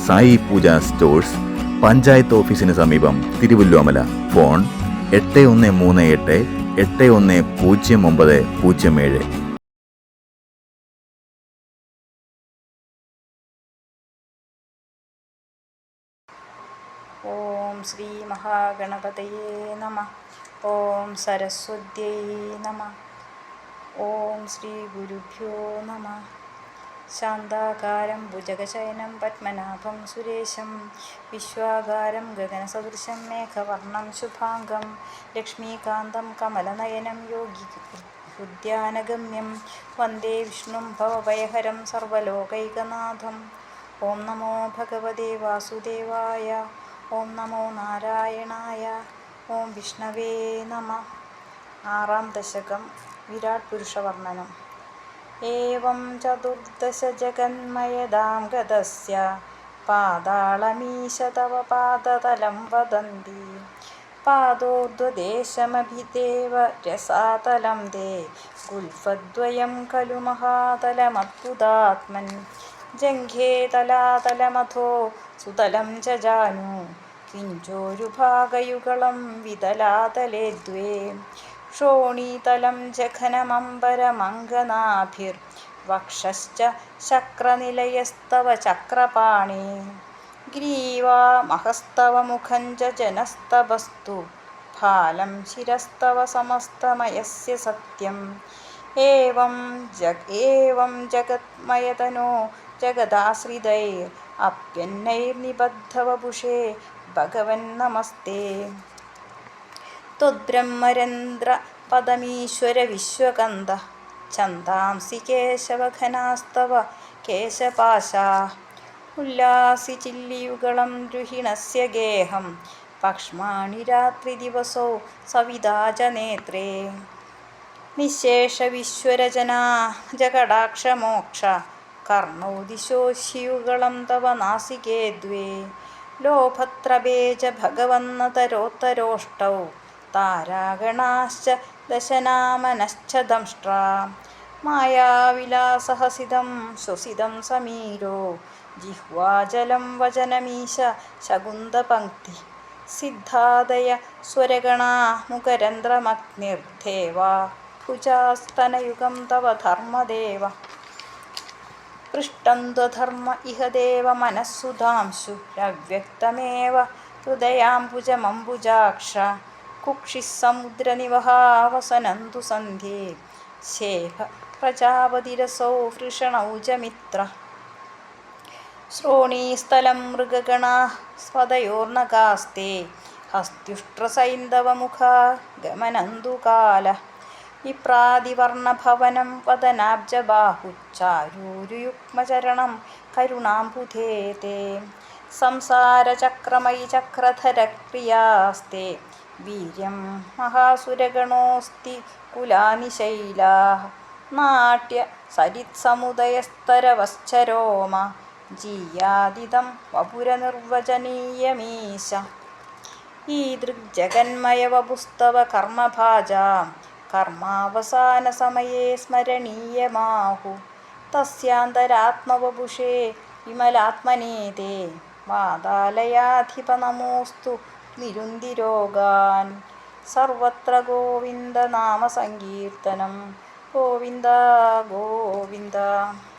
സായി പൂജ stores, panchayat ഓഫീസിന് സമീപം, Thiruvilwamala. Phone 8138 810907. ഓം ശ്രീ മഹാഗണപതയേ നമഃ. ഓം സരസ്വത്യൈ നമഃ. ഓം ശ്രീ ഗുരുഭ്യോ നമഃ. ശാന്താകാരം ഭുജഗശയനം പത്മനാഭം സുരേശം വിശ്വാകാരം ഗഗനസദൃശം മേഘവർണം ശുഭാംഗം ലക്ഷ്മീകാന്തം കമലനയനം യോഗി ഹൃദ്യാനഗമ്യം വന്ദേ വിഷ്ണും ഭവഭയഹരം സർവലോകൈകനാഥം. ഓം നമോ ഭഗവതേ വാസുദേവായ. ഓം നമോ നാരായണായ. ഓം വിഷ്ണവേ നമഃ. 6-ാം ദശകം. വിരാട് പുരുഷവർണ്ണനം. ഏവം ചതുർദശ ജഗന്മയതാം ഗതസ്യ പാതാളമീശ തവ പാദതലം വദന്തി പാദോർധ്വദേശമഭിദേവ രസാതലം തേ ഗുൽഫദ്വയം ഖലു മഹാതലമദ്ഭുതാത്മൻ ജംഘേ തലാതലമഥോ സുതലം ജാനു കിഞ്ചോരുഭാഗയുഗളം വിതലാതലേ ദ്വേ ക്ഷോണീതലം ജഘനമംബരമംഗനാഭിർവക്ഷശ്ച ശക്രനിലയസ്തവ ചക്രപാണേ ഗ്രീവാ മഹസ്തവ മുഖം ച ജനസ്തവസ്തു ഫാലം ശിരസ്തവ സമസ്തമയസ്യ സത്യം. ഏവം ജഗത്മയതനോ ജഗദാശ്രിതൈർ അപ്യന്നൈർനിബദ്ധവപുഷേ ഭഗവൻ നമസ്തേ. ത്വദ്ബ്രഹ്മരന്ധ്ര പദമീശ്വര വിശ്വകന്ദ ഛന്ദാംസി കേശവഘനാസ്തവ കേശപാശാ ഉല്ലാസി ചില്ലിയുഗളം ദ്രുഹിണസ്യ ഗേഹം പക്ഷ്മാണി രാത്രിദിവസോ സവിതാ ച നേത്രേ നിശേഷവിശ്വരചനാ ജകടാക്ഷമോക്ഷ കർണൗ ദിശോശിയുഗളം തവ നാസികേ ദ്വേ ലോഭത്രപേ ച ഭഗവന്നതരോത്തരോഷ്ടൗ താരാഗണാശ്ച ദശനാമനശ്ച ദംഷ്ട്രാ മായാവിലാസഹസിതം ശ്വസിതം സമീരോ ജിഹ്വാജലം വചനമീശ ശകുന്തപംക്തി സിദ്ധാദയ സ്വരഗണാ മുഖരന്ധ്രമഗ്നിർദേവാ ഭുജാസ്തനയുഗം തവ ധർമ്മദേവ പൃഷ്ടം ത്വധർമ്മ ഇഹ ദേവ മനഃസുധാംശുരവ്യക്തമേവ ഹൃദയാംബുജമംബുജാക്ഷ കുക്ഷിഃ സമുദ്രനിവഹാവസനന്തു സന്ധ്യേ ശേഖ പ്രജാപതിരസൗ വൃഷണൗജമിത്ര ശ്രോണീസ്ഥലം മൃഗഗണാഃ സ്പദയോർനഖാസ്തേ ഹസ്ത്യുഷ്ട്രസൈന്ധവമുഖാ ഗമനന്തുകാല വിപ്രാതിവർണഭവനം വദനാബ്ജബാഹുച്ചാരൂരുയുഗ്മചരണം കരുണാംബുധേ തേ സംസാരചക്രമയി ചക്രധരക്രിയാസ്തേ വീര്യം മഹാസുരഗണോസ്തി കുലാനി ശൈലാഃ നാട്യ സരിത്സമുദയസ്തരവശ്ചരോമ ജീയാദിതം വപുരനിർവചനീയമീശ ഈദൃഗ്ജഗന്മയവപുസ്തവ കർമ്മഭാജാം കർമാവസാനസമയേ സ്മരണീയമാഹു തസ്യാന്തരാത്മവപുഷേ വിമലാത്മനേ തേ വാതാലയാധിപ നമോസ്തു നിരുന്തിരോഗാൻ. സർവത്ര ഗോവിന്ദനാമസങ്കീർത്തനം. ഗോവിന്ദ ഗോവിന്ദ.